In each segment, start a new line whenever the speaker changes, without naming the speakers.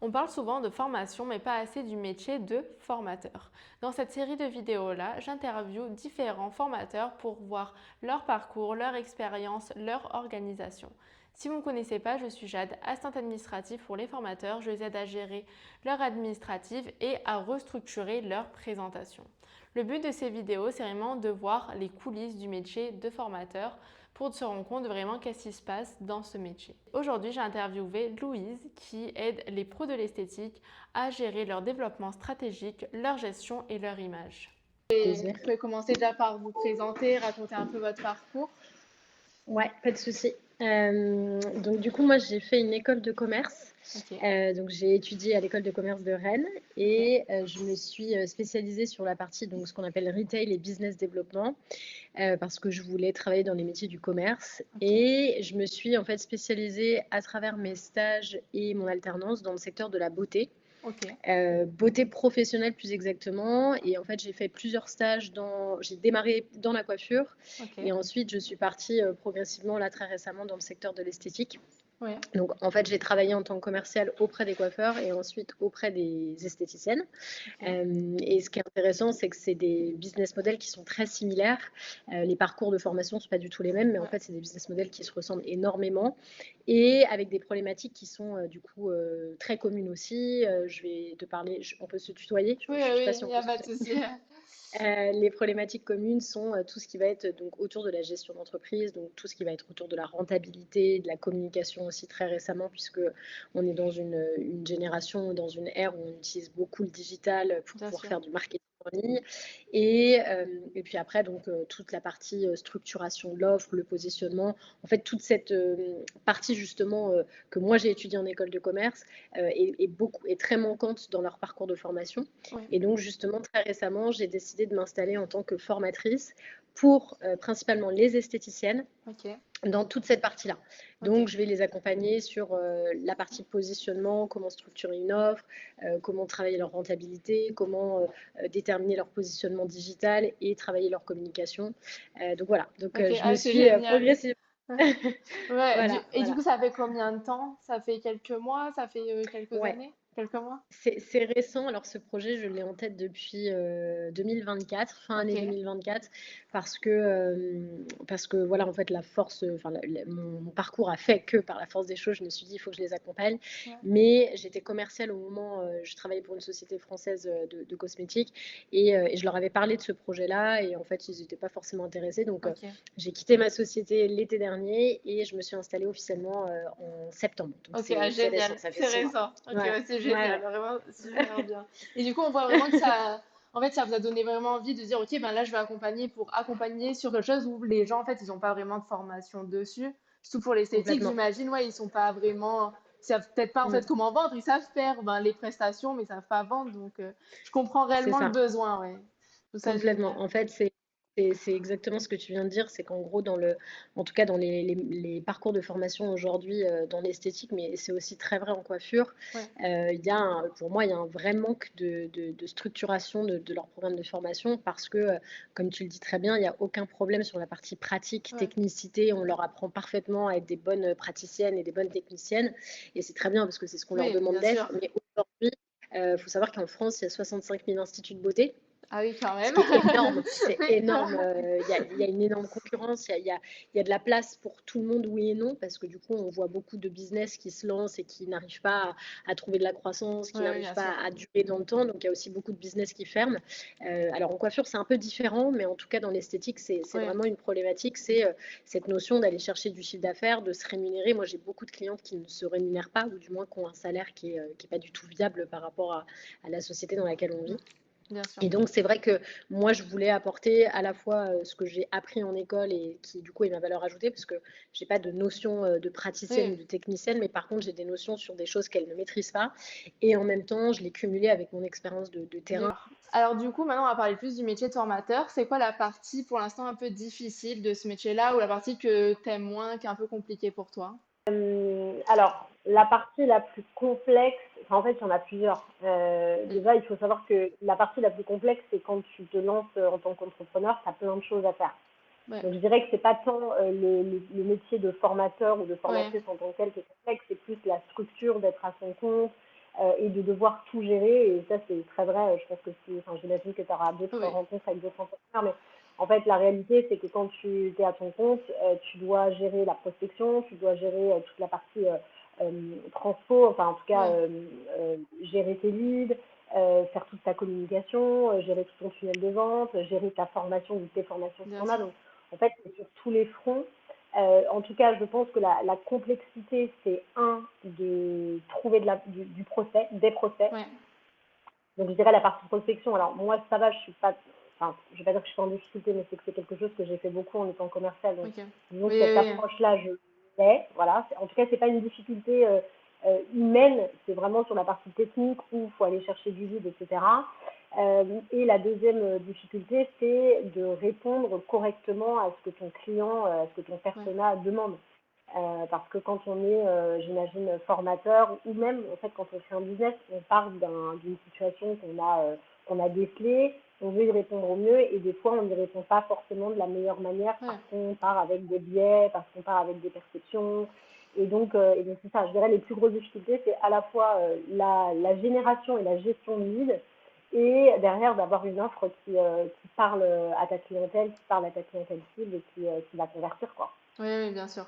On parle souvent de formation, mais pas assez du métier de formateur. Dans cette série de vidéos-là, j'interviewe différents formateurs pour voir leur parcours, leur expérience, leur organisation. Si vous ne me connaissez pas, je suis Jade, assistante administrative pour les formateurs. Je les aide à gérer leur administrative et à restructurer leur présentation. Le but de ces vidéos, c'est vraiment de voir les coulisses du métier de formateur pour se rendre compte vraiment qu'est-ce qui se passe dans ce métier. Aujourd'hui, j'ai interviewé Louise qui aide les pros de l'esthétique à gérer leur développement stratégique, leur gestion et leur image.
Plaisir.
Vous pouvez commencer déjà par vous présenter, raconter un peu votre parcours.
Ouais, pas de souci. Donc du coup, moi, j'ai fait une école de commerce.
Ok,
Donc j'ai étudié à l'école de commerce de Rennes
ok,
et je me suis spécialisée sur la partie donc ce qu'on appelle retail et business développement parce que je voulais travailler dans les métiers du commerce
ok,
et je me suis en fait spécialisée à travers mes stages et mon alternance dans le secteur de la beauté.
ok,
Beauté professionnelle plus exactement. Et en fait, j'ai fait plusieurs stages j'ai démarré dans la coiffure
ok,
et ensuite je suis partie progressivement là très récemment dans le secteur de l'esthétique.
ouais,
Donc en fait, j'ai travaillé en tant que commerciale auprès des coiffeurs et ensuite auprès des esthéticiennes.
ok,
Et ce qui est intéressant, c'est que c'est des business models qui sont très similaires. Les parcours de formation ne sont pas du tout les mêmes, mais en
ouais.
fait, c'est des business models qui se ressemblent énormément et avec des problématiques qui sont du coup très communes aussi. Je vais te parler, on peut se tutoyer, je
Oui,
ne sais pas
oui,
si
il
on
n'y
peut
a
se
pas de
tutoyer.
souci.
Les problématiques communes sont tout ce qui va être donc autour de la gestion d'entreprise, donc tout ce qui va être autour de la rentabilité, de la communication aussi très récemment, puisque on est dans une génération, dans une ère où on utilise beaucoup le digital pour
Bien
pouvoir
sûr.
faire du marketing en ligne. Et puis après, donc toute la partie structuration de l'offre, le positionnement, en fait toute cette partie justement que moi j'ai étudiée en école de commerce est très manquante dans leur parcours de formation.
Oui,
Et donc, justement, très récemment, j'ai décidé de m'installer en tant que formatrice pour principalement les esthéticiennes
ok,
dans toute cette partie-là.
ok.
Donc, je vais les accompagner sur la partie positionnement, comment structurer une offre, comment travailler leur rentabilité, comment déterminer leur positionnement digital et travailler leur communication. Donc, voilà. Donc,
Ok,
je me
ah, c'est
suis
génial.
progressivement.
Ouais,
Voilà,
et du
voilà.
coup, ça fait combien de temps? Ça fait quelques mois? Ça fait quelques
Ouais.
années? Quelques mois?
C'est récent, alors ce projet, je l'ai en tête depuis 2024, fin
Ok,
année 2024, parce que voilà, en fait, la force, enfin, mon parcours a fait que par la force des choses, je me suis dit, il faut que je les accompagne.
ouais,
Mais j'étais commerciale au moment, je travaillais pour une société française de cosmétiques et je leur avais parlé de ce projet-là et en fait, ils n'étaient pas forcément intéressés. Donc,
ok.
j'ai quitté ma société l'été dernier et je me suis installée officiellement en septembre. Donc,
Ok, ah,
c'est récent,
génial,
ça fait
c'est
6 mois.
récent. Ok,
Ouais,
ouais, c'est
ouais,
génial,
ouais.
vraiment super bien. Et du coup, on voit vraiment que ça, en fait, ça vous a donné vraiment envie de dire, ok, ben là, je vais accompagner pour accompagner sur quelque chose où les gens, en fait, ils n'ont pas vraiment de formation dessus. Surtout pour l'esthétique,
Complètement.
j'imagine, ouais, ils sont pas vraiment, ils savent peut-être pas en fait
Mm.
comment vendre, ils savent faire ben, les prestations, mais ils savent pas vendre. Donc, je comprends
C'est
réellement le
ça,
besoin, ouais. Je trouve ça
complètement.
génial.
En fait, c'est exactement ce que tu viens de dire, c'est qu'en gros, en tout cas dans les parcours de formation aujourd'hui dans l'esthétique, mais c'est aussi très vrai en coiffure,
Ouais,
pour moi, il y a un vrai manque de structuration de leur programme de formation parce que, comme tu le dis très bien, il n'y a aucun problème sur la partie pratique,
ouais,
technicité. On leur apprend parfaitement à être des bonnes praticiennes et des bonnes techniciennes. Et c'est très bien parce que c'est ce qu'on leur
oui,
demande
bien sûr.
d'être. Mais aujourd'hui, il faut savoir qu'en France, il y a 65 000 instituts de beauté.
Ah oui, quand
Ce
même.
qui est énorme, c'est
Oui.
énorme. Il y a une énorme concurrence, il y a de la place pour tout le monde, oui et non, parce que du coup, on voit beaucoup de business qui se lancent et qui n'arrivent pas à trouver de la croissance, qui
Oui, oui,
n'arrivent
bien
pas
sûr.
à durer dans le temps. Donc, il y a aussi beaucoup de business qui ferment. Alors, en coiffure, c'est un peu différent, mais en tout cas, dans l'esthétique, c'est
Oui,
vraiment une problématique. C'est cette notion d'aller chercher du chiffre d'affaires, de se rémunérer. Moi, j'ai beaucoup de clientes qui ne se rémunèrent pas, ou du moins qui ont un salaire qui est pas du tout viable par rapport à la société dans laquelle on vit.
bien sûr.
Et donc, c'est vrai que moi, je voulais apporter à la fois ce que j'ai appris en école et qui, du coup, est ma valeur ajoutée, parce que je n'ai pas de notion de praticienne ou
Oui,
de technicienne, mais par contre, j'ai des notions sur des choses qu'elle ne maîtrise pas. Et en même temps, je l'ai cumulé avec mon expérience de terrain.
d'accord. Alors du coup, maintenant, on va parler plus du métier de formateur. C'est quoi la partie pour l'instant un peu difficile de ce métier-là ou la partie que t'aimes moins, qui est un peu compliquée pour toi?
Alors, la partie la plus complexe, enfin, en fait, il y en a plusieurs.
Oui,
Déjà, il faut savoir que la partie la plus complexe, c'est quand tu te lances en tant qu'entrepreneur, tu as plein de choses à faire.
ouais,
Donc, je dirais que c'est pas tant le métier de formateur ou de
ouais,
formatrice en tant que tel qui est complexe, c'est plus la structure d'être à son compte, et de devoir tout gérer. Et ça, c'est très vrai. Je pense que enfin, j'imagine que tu auras d'autres
Oui,
rencontres avec d'autres entrepreneurs, mais en fait, la réalité, c'est que quand tu es à ton compte, tu dois gérer la prospection, tu dois gérer toute la partie transfo, enfin en tout cas
oui,
gérer tes leads, faire toute ta communication, gérer tout ton tunnel de vente, gérer ta formation ou tes formations si
bien
tu en as.
sûr.
Donc en fait, c'est sur tous les fronts. En tout cas, je pense que la complexité, c'est de trouver du procès, des procès.
Ouais,
Donc je dirais la partie prospection. Alors moi, ça va, je suis pas, enfin, je vais pas dire que je suis en difficulté, mais c'est que c'est quelque chose que j'ai fait beaucoup en étant commercial. Donc
ok. Oui,
disons que cette
oui,
approche-là, je l'ai. Voilà. En tout cas, c'est pas une difficulté humaine. C'est vraiment sur la partie technique où il faut aller chercher du vide, etc. Et la deuxième difficulté, c'est de répondre correctement à ce que ton client, à ce que ton
oui, ouais,
persona demande. Parce que quand on est, j'imagine, formateur, ou même en fait quand on fait un business, on part d'une situation qu'on a décelée, on veut y répondre au mieux, et des fois on n'y répond pas forcément de la meilleure manière parce
ouais,
qu'on part avec des biais, parce qu'on part avec des perceptions. Et donc c'est ça, je dirais les plus grosses difficultés, c'est à la fois la génération et la gestion de lead, et derrière d'avoir une offre qui parle à ta clientèle, qui parle à ta clientèle cible et qui va convertir, quoi.
oui, oui, bien sûr.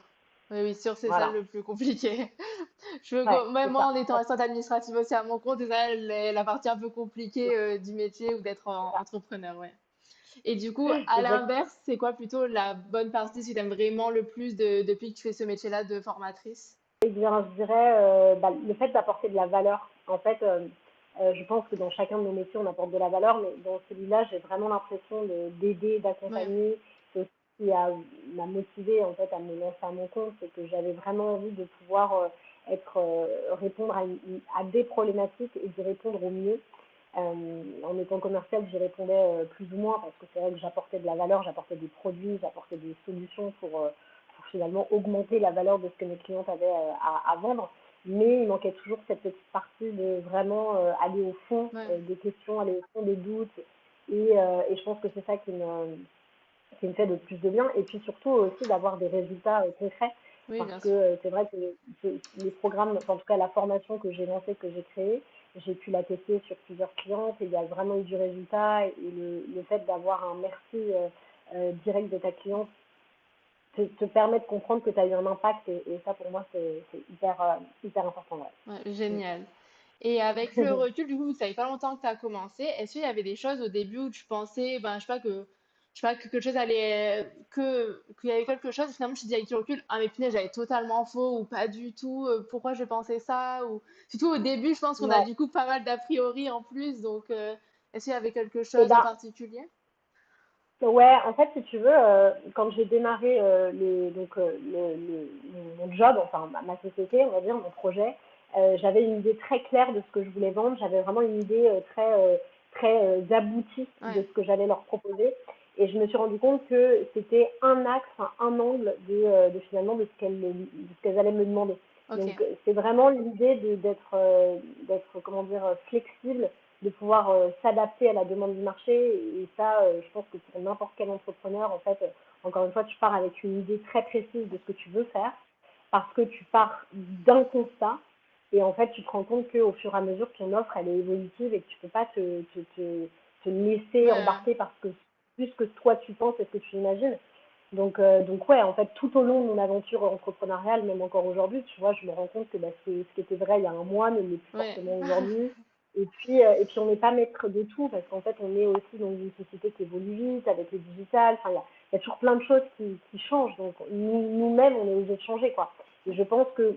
Oui, oui, sûr, c'est ça
Voilà.
le plus compliqué.
Ouais,
Même
c'est
moi,
ça.
en étant assistante administrative aussi à mon compte, c'est ça la partie un peu compliquée du métier ou d'être entrepreneur, ouais. Et du coup,
C'est
à
exact.
l'inverse, c'est quoi plutôt la bonne partie que tu aimes vraiment le plus depuis que tu fais ce métier-là de formatrice?
Eh bien, je dirais le fait d'apporter de la valeur. En fait, je pense que dans chacun de nos métiers, on apporte de la valeur, mais dans celui-là, j'ai vraiment l'impression d'aider,
Ouais,
d'accompagner. C'est ce qui m'a motivée en fait à me lancer à mon compte, c'est que j'avais vraiment envie de pouvoir répondre à des problématiques et d'y répondre au mieux. En étant commercial, j'y répondais plus ou moins parce que c'est vrai que j'apportais de la valeur, j'apportais des produits, j'apportais des solutions pour finalement augmenter la valeur de ce que mes clientes avaient à vendre. Mais il manquait toujours cette petite partie de vraiment aller au fond
ouais,
des questions, aller au fond des doutes. Et je pense que c'est ça qui me fait le plus de bien. Et puis surtout aussi d'avoir des résultats concrets.
oui,
Parce
bien
que
sûr.
c'est vrai que les programmes, enfin, en tout cas la formation que j'ai lancée, que j'ai créée, j'ai pu la tester sur plusieurs clientes et il y a vraiment eu du résultat. Et le fait d'avoir un merci direct de ta cliente te permet de comprendre que tu as eu un impact et ça pour moi c'est hyper important.
Ouais,
Ouais.
génial. Et avec le recul, du coup, ça fait pas longtemps que tu as commencé. Est-ce qu'il y avait des choses au début où tu pensais, ben, je sais pas, que quelque chose allait, qu'il y avait quelque chose, et finalement, tu te dis avec le recul, ah, mais punaise, j'avais totalement faux ou pas du tout, pourquoi je pensais ça, ou surtout au début, je pense qu'on a
Ouais.
du coup pas mal d'a priori en plus, donc, est-ce qu'il y avait quelque
Et
chose en
ben
particulier?
ouais, en fait si tu veux, quand j'ai démarré mon job, enfin ma société, on va dire, mon projet, j'avais une idée très claire de ce que je voulais vendre. J'avais vraiment une idée très aboutie de
Ouais,
ce que j'allais leur proposer. Et je me suis rendu compte que c'était un axe, enfin, un angle finalement de ce qu'elles allaient me demander.
ok.
Donc c'est vraiment l'idée d'être comment dire flexible, de pouvoir s'adapter à la demande du marché. Et ça, je pense que pour n'importe quel entrepreneur, en fait, encore une fois, tu pars avec une idée très précise de ce que tu veux faire, parce que tu pars d'un constat, et en fait, tu te rends compte qu'au fur et à mesure, ton offre, elle est évolutive et que tu ne peux pas te
Ouais,
laisser
ouais.
embarquer parce que plus que toi tu penses et ce que tu imagines. Donc ouais, en fait, tout au long de mon aventure entrepreneuriale, même encore aujourd'hui, tu vois, je me rends compte que bah, ce qui était vrai il y a un mois ne l'est plus
Ouais.
forcément aujourd'hui. Et puis on n'est pas maître de tout parce qu'en fait, on est aussi dans une société qui évolue vite avec le digital. Enfin, il y a toujours plein de choses qui changent. Donc nous-mêmes, on est obligés de changer, quoi. Et je pense que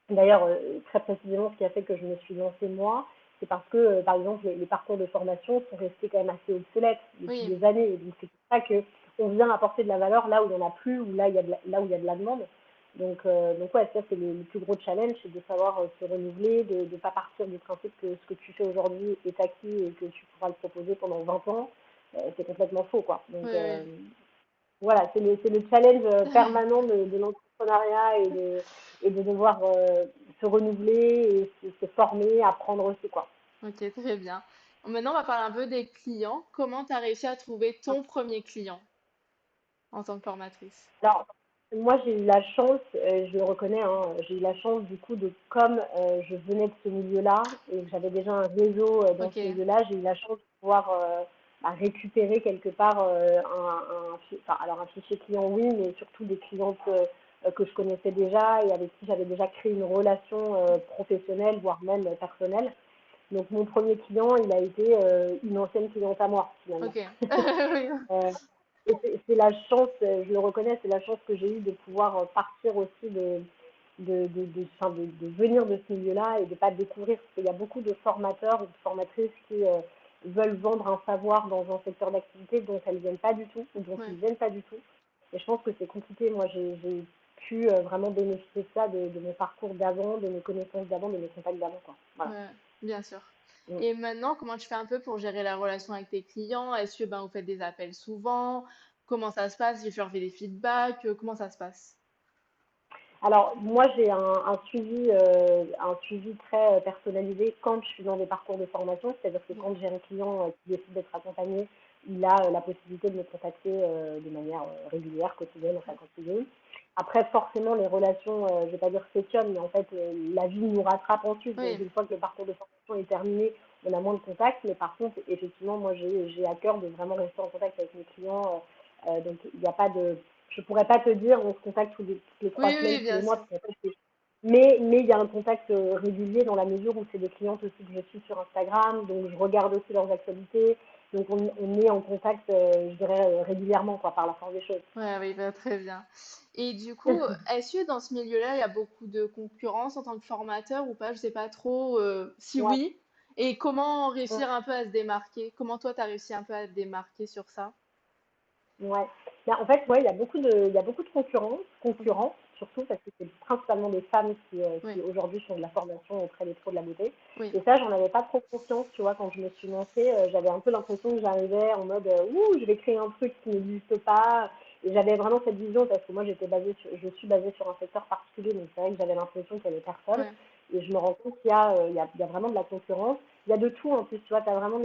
d'ailleurs, très précisément, ce qui a fait que je me suis lancée moi, c'est parce que, par exemple, les parcours de formation sont restés quand même assez obsolètes depuis
Oui,
des années. Et donc, c'est pour ça qu'on vient apporter de la valeur là où il n'y en a plus, ou là, là où il y a de la demande. Donc ouais, ça, c'est le plus gros challenge, c'est de savoir se renouveler, de ne pas partir du principe que ce que tu fais aujourd'hui est acquis et que tu pourras le proposer pendant 20 ans. C'est complètement faux, quoi.
oui,
Donc,
oui.
voilà, c'est le challenge permanent de l'entrepreneuriat et de devoir se renouveler et se former, apprendre aussi, quoi.
Ok, très bien. Maintenant, on va parler un peu des clients. Comment tu as réussi à trouver ton premier client en tant que formatrice?
Moi, j'ai eu la chance, je le reconnais, hein, j'ai eu la chance du coup de comme je venais de ce milieu-là et que j'avais déjà un réseau dans ce
Ok,
milieu-là, j'ai eu la chance de pouvoir récupérer quelque part enfin, alors un fichier client, oui, mais surtout des clientes que je connaissais déjà et avec qui j'avais déjà créé une relation professionnelle, voire même personnelle. Donc mon premier client, il a été une ancienne cliente à moi finalement.
ok. Oui.
Euh, et c'est la chance, je le reconnais, c'est la chance que j'ai eue de pouvoir partir aussi enfin, de venir de ce milieu-là et de ne pas découvrir. Parce qu'il y a beaucoup de formateurs ou de formatrices qui veulent vendre un savoir dans un secteur d'activité dont elles ne viennent pas du tout ou dont ils
Ouais,
ne viennent pas du tout. Et je pense que c'est compliqué. Moi, j'ai pu vraiment bénéficier de ça, de mon parcours d'avant, de mes connaissances d'avant, de mes contacts d'avant, quoi. Voilà.
ouais, bien sûr.
Mm.
Et maintenant, comment tu fais un peu pour gérer la relation avec tes clients? Est-ce que ben, vous faites des appels souvent? Comment ça se passe? Tu leur fais des feedbacks? Comment ça se passe?
Alors, moi, j'ai un suivi très personnalisé quand je suis dans des parcours de formation, c'est-à-dire que
Ok.
quand j'ai un client qui décide d'être accompagné, il a la possibilité de me contacter de manière régulière, quotidienne, enfin quotidienne. Après, forcément, les relations, je ne vais pas dire s'étiolent, mais en fait, la vie nous rattrape ensuite. Donc,
Oui,
une fois que le parcours de formation est terminé, on a moins de contacts. Mais par contre, effectivement, moi, j'ai à cœur de vraiment rester en contact avec mes clients. Donc, il n'y a pas de je pourrais pas te dire, on se contacte toutes les trois
oui,
semaines,
oui,
tous les
bien
mois,
sûr.
parce qu'en fait, mais il y a un contact régulier dans la mesure où c'est des clientes aussi que je suis sur Instagram, donc je regarde aussi leurs actualités, donc on est en contact, je dirais, régulièrement, quoi, par la force des choses.
Ouais, oui, bah, très bien. Et du coup, est-ce que dans ce milieu-là, il y a beaucoup de concurrence en tant que formateur ou pas? Je sais pas trop. Si
Ouais.
oui, et comment réussir un peu à se démarquer? Comment toi, tu as réussi un peu à te démarquer sur ça?
Ouais. Ben, en fait, ouais, il y a beaucoup de
Ok,
concurrents, surtout parce que c'est principalement des femmes
oui,
qui aujourd'hui font de la formation auprès des pros de la beauté.
oui,
Et ça, j'en avais pas trop conscience, tu vois, quand je me suis lancée, j'avais un peu l'impression que j'arrivais en mode, ouh, je vais créer un truc qui n'existe pas. Et j'avais vraiment cette vision parce que moi, je suis basée sur un secteur particulier, donc c'est vrai que j'avais l'impression qu'il y avait personne.
ouais,
Et je me rends compte il y a vraiment de la concurrence. Il y a de tout en plus, tu vois, tu as vraiment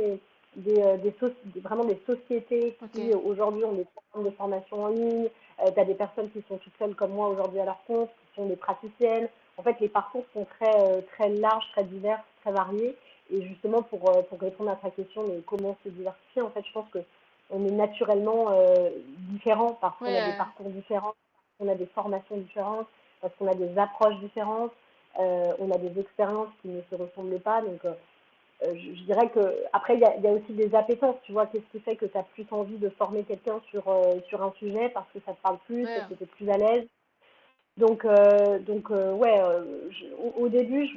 vraiment des sociétés
ok,
qui aujourd'hui ont des programmes de formation en ligne. Tu as des personnes qui sont toutes seules comme moi aujourd'hui à leur compte, qui sont des praticiennes. En fait, les parcours sont très larges, très divers, très variés. Et justement, pour répondre à ta question, mais comment se diversifier, en fait, je pense que on est naturellement différents parce qu'on
ouais,
a des parcours différents, parce qu'on a des formations différentes, parce qu'on a des approches différentes, on a des expériences qui ne se ressemblent pas. Donc, je dirais que après il y a aussi des appétences, tu vois, qu'est-ce qui fait que tu as plus envie de former quelqu'un sur un sujet parce que ça te parle plus,
ouais,
parce que tu es plus à l'aise. Ouais, au début,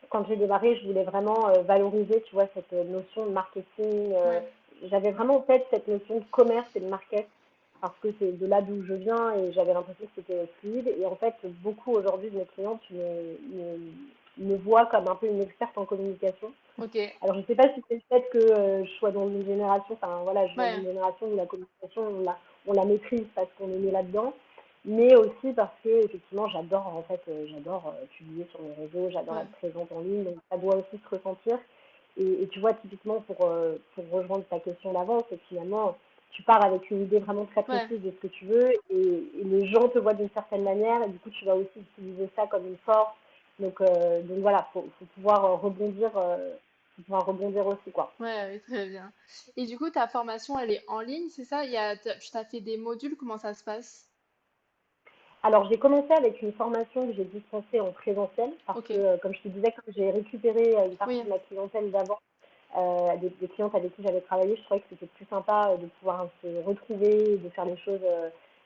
quand j'ai démarré, je voulais vraiment valoriser, tu vois, cette notion de marketing.
ouais,
J'avais vraiment en tête cette notion de commerce et de market parce que c'est de là d'où je viens et j'avais l'impression que c'était fluide. Et en fait, beaucoup aujourd'hui de mes clientes me voient comme un peu une experte en communication.
ok,
Alors, je ne sais pas si c'est le fait que je sois dans une génération, enfin voilà, je viens
ouais,
d'une génération où la communication, on la maîtrise parce qu'on est né là-dedans, mais aussi parce que effectivement, j'adore publier sur mes réseaux, j'adore
ouais,
être présente en ligne, donc ça doit aussi se ressentir. Et tu vois, typiquement, pour rejoindre ta question d'avant, c'est que finalement, tu pars avec une idée vraiment très
ouais,
précise de ce que tu veux et les gens te voient d'une certaine manière et du coup, tu vas aussi utiliser ça comme une force. Donc voilà, faut pouvoir rebondir aussi, quoi.
ouais, oui, très bien. Et du coup, ta formation, elle est en ligne, c'est ça? Tu t'as fait des modules, comment ça se passe?
Alors, j'ai commencé avec une formation que j'ai dispensée en présentiel parce
Ok,
que, comme je te disais, comme j'ai récupéré une partie
oui,
de ma clientèle d'avant, des clientes avec qui j'avais travaillé, je trouvais que c'était plus sympa de pouvoir se retrouver, de faire les choses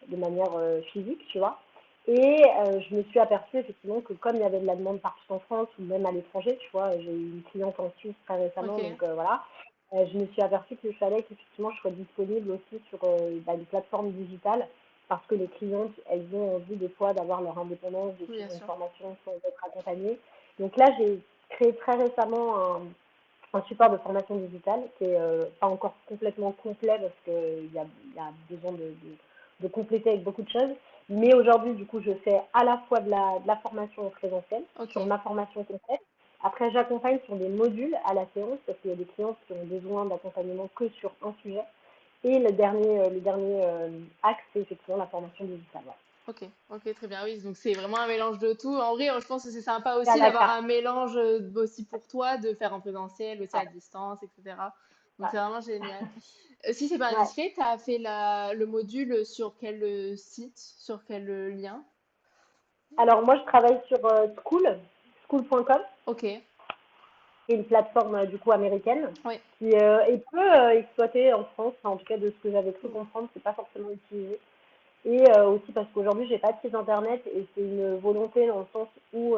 de manière physique, tu vois. Et je me suis aperçue effectivement que comme il y avait de la demande partout en France ou même à l'étranger, tu vois, j'ai eu une cliente en Suisse très récemment,
ok,
donc voilà, je me suis aperçue qu'il fallait qu'effectivement je sois disponible aussi sur une plateforme digitale parce que les clientes, elles ont envie des fois d'avoir leur indépendance, de
oui, bien
suivre une
sûr.
formation sans être accompagnées. Donc là, j'ai créé très récemment un support de formation digitale qui est pas encore complètement complet parce qu'il y a besoin de compléter avec beaucoup de choses. Mais aujourd'hui, du coup, je fais à la fois de la formation en présentiel
Ok,
sur ma formation complète. Après, j'accompagne sur des modules à la séance parce qu'il y a des clients qui ont besoin d'accompagnement que sur un sujet. Et le dernier axe, c'est effectivement la formation digitale. Ouais.
Ok, ok, très bien. Oui, donc c'est vraiment un mélange de tout. En vrai, je pense que c'est sympa
C'est à
aussi
la
d'avoir
carte.
un mélange aussi pour toi, de faire en présentiel, aussi
Ouais,
à distance, etc. Donc
ouais,
c'est vraiment génial. Si c'est pas
ouais.
indiscret, tu as fait le module sur quel site, sur quel lien?
Alors moi, je travaille sur school.com,
Ok,
qui est une plateforme du coup américaine,
oui.
qui est peu exploitée en France. Enfin, en tout cas, de ce que j'avais cru comprendre, c'est pas forcément utilisé. Et aussi parce qu'aujourd'hui, j'ai pas de site internet et c'est une volonté dans le sens où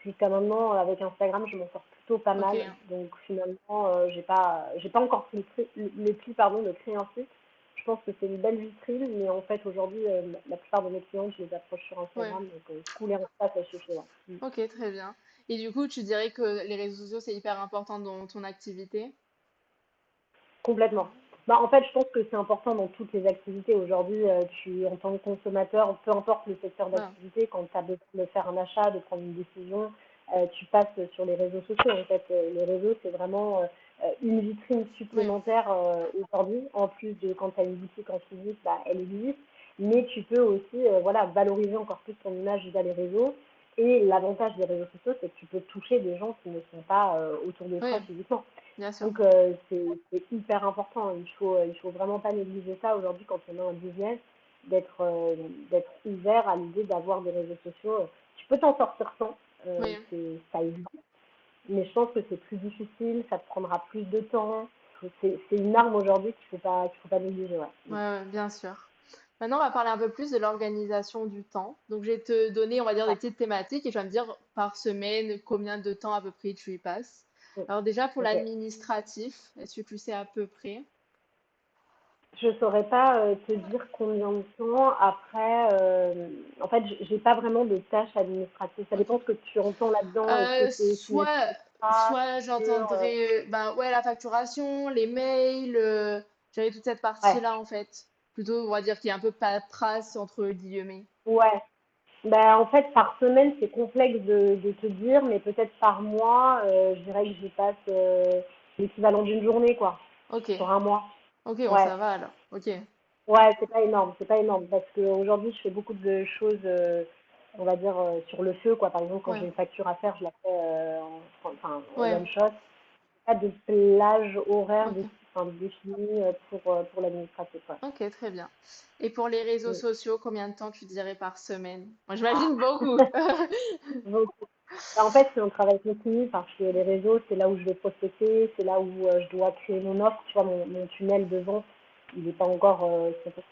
jusqu'à maintenant, avec Instagram, je m'en sors plutôt pas
Ok,
mal. Donc finalement, j'ai pas encore pris le pli pardon, de créer un site. Je pense que c'est une belle vitrine, mais en fait, aujourd'hui, la plupart de mes clients, je les approche sur
ouais.
Instagram. Donc, School et Insta, ça suffit. Ouais. Mm.
Ok, très bien. Et du coup, tu dirais que les réseaux sociaux, c'est hyper important dans ton activité?
Complètement. Bah, en fait, je pense que c'est important dans toutes les activités. Aujourd'hui, en tant que consommateur, peu importe le secteur
Ouais,
d'activité, quand tu as besoin de faire un achat, de prendre une décision, tu passes sur les réseaux sociaux. En fait, les réseaux, c'est vraiment une vitrine
ouais,
supplémentaire aujourd'hui. En plus de quand tu as une boutique en physique, bah, elle existe. Mais tu peux aussi voilà, valoriser encore plus ton image via les réseaux. Et l'avantage des réseaux sociaux, c'est que tu peux toucher des gens qui ne sont pas autour de toi
ouais,
physiquement.
bien sûr.
Donc, c'est hyper important. Il faut vraiment pas négliger ça aujourd'hui quand on a un business, d'être ouvert à l'idée d'avoir des réseaux sociaux. Tu peux t'en sortir sans,
Oui,
ça existe, mais je pense que c'est plus difficile, ça te prendra plus de temps. C'est une arme aujourd'hui qu'il faut pas négliger. Ouais.
ouais, ouais, bien sûr. Maintenant, on va parler un peu plus de l'organisation du temps. Donc, je vais te donner, on va dire, des
Ouais.
petites thématiques et tu vas me dire par semaine combien de temps à peu près tu y passes.
Mm.
Alors déjà, pour
Ok.
l'administratif, est-ce que tu sais à peu près?
Je saurais pas te dire combien de temps. Après, en fait, j'ai pas vraiment de tâches administratives. Ça dépend
Ok.
ce que tu entends là-dedans. Est-ce que c'est signature
Soit,
contrat,
soit
sur,
j'entendrai ben, ouais, la facturation, les mails, j'avais toute cette
ouais,
partie-là en fait. Plutôt, on va dire qu'il y a un peu paperasse entre guillemets.
ouais. Ben, en fait, par semaine, c'est complexe de te dire, mais peut-être par mois, je dirais que j'y passe l'équivalent d'une journée, quoi,
Ok,
sur un mois.
ok, bon,
Ouais,
ça va alors. Ok,
ouais, c'est pas énorme, parce qu'aujourd'hui, je fais beaucoup de choses, on va dire, sur le feu, quoi. Par exemple, quand
ouais,
j'ai une facture à faire, je la fais enfin, en
ouais,
one shot. Pas de plage horaire
ok,
enfin, défini pour l'administratif, quoi.
ok, très bien. Et pour les réseaux
Mm.
sociaux, combien de temps tu dirais par semaine? Moi, j'imagine beaucoup.
Donc, bah, en fait, c'est un travail continu parce que les réseaux, c'est là où je vais prospecter, c'est là où je dois créer mon offre. Tu vois, mon tunnel de vente, il n'est pas encore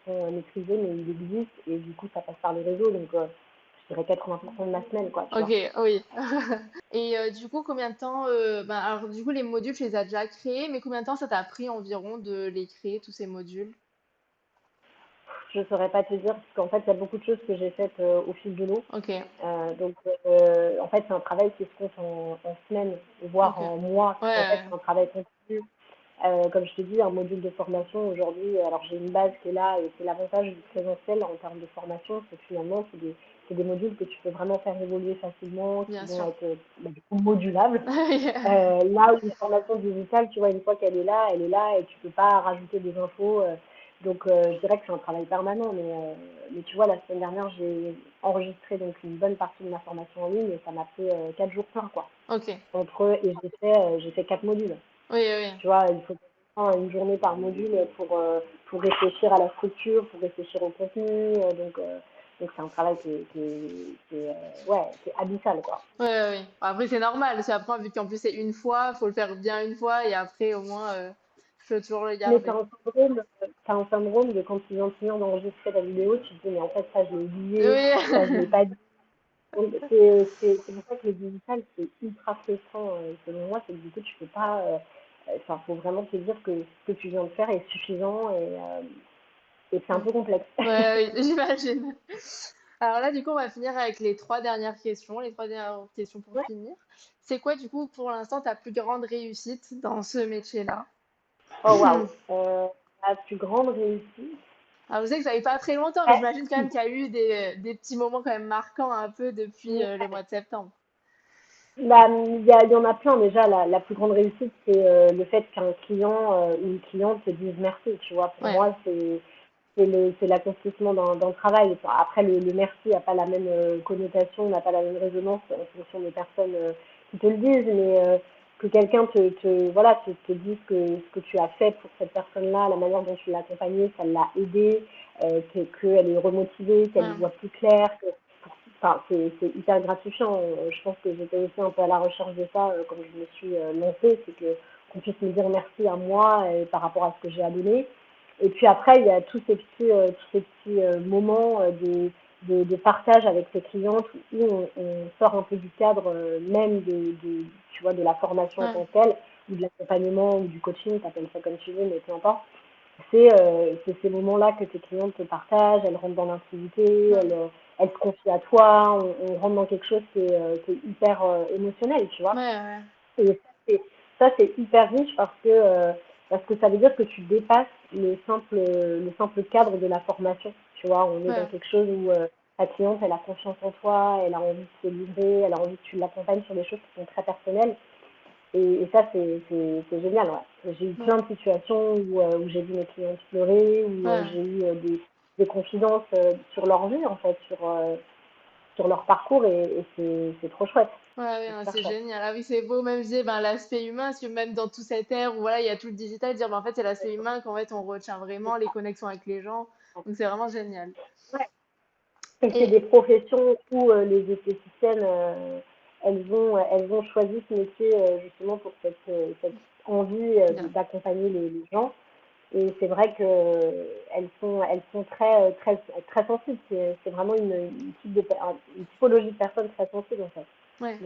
100% maîtrisé, mais il existe et du coup, ça passe par les réseaux. Donc, je dirais 80% de ma semaine, quoi, tu
Ok,
vois.
oui. Et du coup, combien de temps, ben, alors du coup, les modules, tu les as déjà créés, mais combien de temps ça t'a pris environ de les créer, tous ces modules?
Je ne saurais pas te dire parce qu'en fait, il y a beaucoup de choses que j'ai faites au fil de l'eau.
Ok,
Donc, en fait, c'est un travail qui se compte en semaines,
ok.
voire en mois. En fait,
Ouais,
c'est un travail continu. Comme je te dis, un module de formation aujourd'hui, alors j'ai une base qui est là et c'est l'avantage du présentiel en termes de formation, c'est que finalement, c'est des modules que tu peux vraiment faire évoluer facilement, qui
bien
vont
sûr.
être du coup modulables. Là où une formation digitale, tu vois, une fois qu'elle est là et tu peux pas rajouter des infos. Donc, je dirais que c'est un travail permanent. Mais tu vois, la semaine dernière, j'ai enregistré donc une bonne partie de ma formation en ligne et ça m'a pris 4 jours pleins, quoi.
Ok.
Et j'ai fait 4 modules.
Oui, oui.
Tu vois, il faut une journée par module pour réfléchir à la structure, pour réfléchir au contenu. Donc c'est un travail ouais, qui est abyssal, quoi.
Oui, oui, oui. Après, c'est normal, parce qu'après, vu qu'en plus c'est une fois, faut le faire bien une fois, et après, au moins, je peux toujours le
Mais
garder.
t'as un syndrome de quand tu viens de finir d'enregistrer la vidéo, tu te dis, mais en fait, ça, je l'ai oublié, ça, je
Oui.
l'ai pas dit. Donc, c'est pour ça que le digital, c'est ultra frustrant, selon moi, c'est que du coup, tu peux pas, enfin, faut vraiment te dire que ce que tu viens de faire est suffisant et c'est un
Ouais,
peu complexe.
ouais, oui, j'imagine. Alors là, du coup, on va finir avec les trois dernières questions, les trois dernières questions pour
Ouais.
finir. C'est quoi, du coup, pour l'instant, ta plus grande réussite dans ce métier-là?
Oh waouh! La plus grande réussite.
Alors, je sais que ça fait pas très longtemps, mais
Ouais.
j'imagine quand même qu'il y a eu des petits moments quand même marquants un peu depuis le mois de septembre.
Bah, il y en a plein déjà. La plus grande réussite, c'est le fait qu'un client ou une cliente te dise merci. Tu vois, pour
Ouais,
moi, c'est l'accomplissement d'un travail. Enfin, après, le merci n'a pas la même connotation, n'a pas la même résonance en fonction des personnes qui te le disent, mais que quelqu'un voilà, te dise ce que tu as fait pour cette personne-là, la manière dont tu l'as accompagnée, ça l'a aidée, qu'elle est remotivée, qu'elle y
ouais,
voit plus clair, enfin, c'est hyper gratifiant. Je pense que j'étais aussi un peu à la recherche de ça quand je me suis lancée, c'est que qu'on puisse me dire merci à moi par rapport à ce que j'ai à donner. Et puis après, il y a tous ces petits moments de partage avec ses clientes où on sort un peu du cadre même tu vois, de la formation en
ouais,
tant que telle, ou de l'accompagnement, ou du coaching, t'appelles ça comme tu veux, mais peu importe. C'est ces moments-là que tes clientes te partagent, elles rentrent dans l'intimité,
ouais,
elles se confient à toi, on rentre dans quelque chose qui est hyper émotionnel, tu vois.
ouais, ouais,
Et ça, c'est hyper riche parce que ça veut dire que tu dépasses le simple cadre de la formation. Tu vois, on est dans
ouais,
quelque chose où ta cliente, elle a confiance en toi, elle a envie de se livrer, elle a envie que tu l'accompagnes sur des choses qui sont très personnelles. Et ça, c'est génial, ouais. J'ai eu
ouais,
plein de situations où j'ai vu mes clientes pleurer, où
ouais.
j'ai eu des confidences sur leur vie, en fait, sur leur parcours, et c'est trop chouette.
Ouais, ouais,
C'est
non,
super
c'est
chouette.
génial. Ah oui, c'est beau, même je disais, ben, l'aspect humain, parce que même dans toute cette ère où voilà, il y a tout le digital, dire ben, en fait, c'est l'aspect humain qu'en fait on retient vraiment, les connexions avec les gens. Donc c'est vraiment génial.
Ouais. Et c'est
Et
des professions où les esthéticiennes, elles ont choisi ce métier justement pour cette envie
bien.
d'accompagner les gens. Et c'est vrai que elles sont très, très, très sensibles. C'est vraiment une typologie de personnes très sensibles en fait.
Ouais,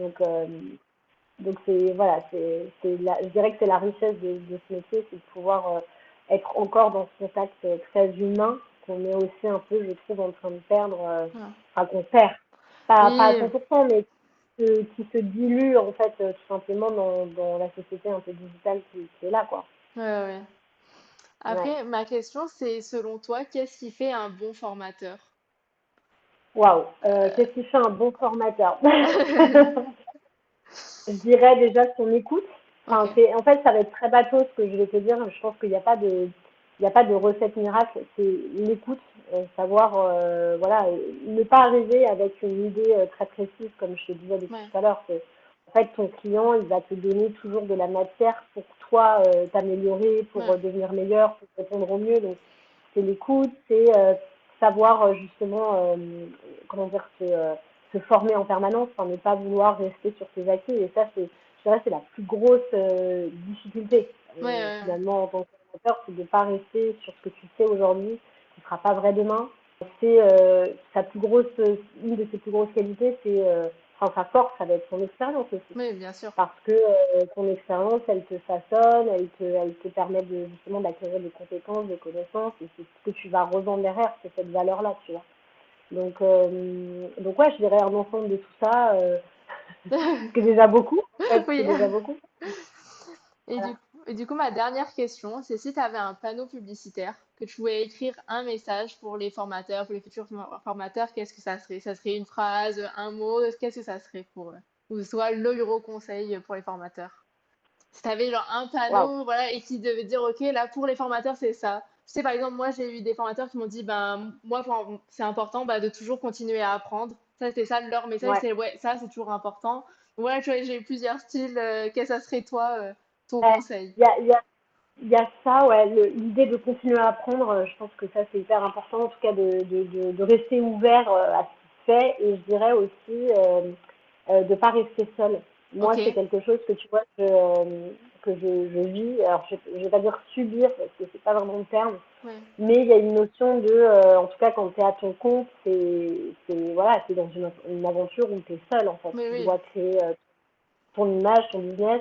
Donc, voilà, je dirais que c'est la richesse de ce métier, c'est de pouvoir être encore dans ce contact très humain qu'on est aussi un peu, je trouve, en train de perdre,
voilà.
enfin qu'on perd, pas à
Oui,
100%, mais qui se dilue en fait tout simplement dans la société un peu digitale qui est là, quoi.
ouais, ouais, ouais.
Ouais.
Après, ma question, c'est selon toi, qu'est-ce qui fait un bon formateur?
Waouh. Qu'est-ce qui fait un bon formateur? Je dirais déjà son écoute.
Ok,
Enfin, en fait, ça va être très bateau ce que je vais te dire. Je pense qu'il n'y a pas il n'y a pas de recette miracle. C'est l'écoute, savoir, voilà, ne pas arriver avec une idée très précise, comme je te disais depuis
ouais,
tout à l'heure. En fait, ton client, il va te donner toujours de la matière pour toi t'améliorer, pour
ouais,
devenir meilleur, pour répondre au mieux. Donc, c'est l'écoute, c'est savoir justement, comment dire, se former en permanence, enfin, ne pas vouloir rester sur ses acquis. Et ça, je dirais, c'est la plus grosse difficulté,
ouais, ouais, ouais.
finalement, en tant que formateur, c'est de ne pas rester sur ce que tu sais aujourd'hui, qui ne sera pas vrai demain. Une de ses plus grosses qualités, enfin, sa force, ça va être son expérience aussi.
Oui, bien sûr.
Parce que ton expérience, elle te façonne, elle te permet justement d'acquérir des compétences, des connaissances, et c'est ce que tu vas revendre derrière, c'est cette valeur-là, tu vois. Donc ouais, je dirais un ensemble de tout ça, c'est déjà beaucoup, en fait, c'est
Oui.
déjà beaucoup. Voilà.
Et du coup, ma dernière question, c'est si tu avais un panneau publicitaire, que tu voulais écrire un message pour les formateurs, pour les futurs formateurs, qu'est-ce que ça serait? Ça serait une phrase, un mot, qu'est-ce que ça serait pour eux? Ou soit le gros conseil pour les formateurs? Si tu avais genre un
Waouh.
panneau, voilà, et qui devait dire, OK, là, pour les formateurs, c'est ça. Tu sais, par exemple, moi, j'ai eu des formateurs qui m'ont dit, ben, moi, c'est important bah, de toujours continuer à apprendre. Ça, c'était ça, leur message,
Ouais.
c'est, ouais, ça, c'est toujours important. Voilà, tu vois, j'ai eu plusieurs styles. Qu'est-ce que ça serait, toi, ton
Ouais.
conseil?
Il y a ça, ouais, l'idée de continuer à apprendre, je pense que ça c'est hyper important, en tout cas de rester ouvert à ce qui se fait, et je dirais aussi de ne pas rester seul.
OK.
Moi, c'est quelque chose que tu vois que je vis, alors je vais pas dire subir parce que c'est pas vraiment le terme,
Ouais.
mais il y a une notion en tout cas quand tu es à ton compte, voilà, c'est dans une aventure où tu es seul en fait,
Oui,
tu
oui.
dois créer ton image, ton business.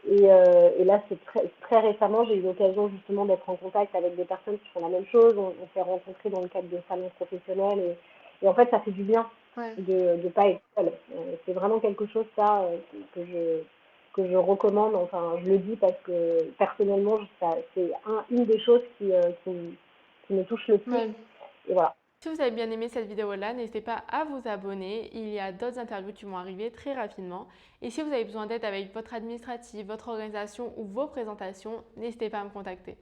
Et là, c'est très, très récemment, j'ai eu l'occasion justement d'être en contact avec des personnes qui font la même chose. On s'est rencontrés dans le cadre de salons professionnels. Et en fait, ça fait du bien
Ouais.
de ne pas être seul. C'est vraiment quelque chose, ça, que je recommande. Enfin, je le dis parce que personnellement, c'est une des choses qui me touche le plus.
Ouais.
Et voilà.
Si vous avez bien aimé cette vidéo-là, n'hésitez pas à vous abonner. Il y a d'autres interviews qui vont arriver très rapidement. Et si vous avez besoin d'aide avec votre administratif, votre organisation ou vos présentations, n'hésitez pas à me contacter.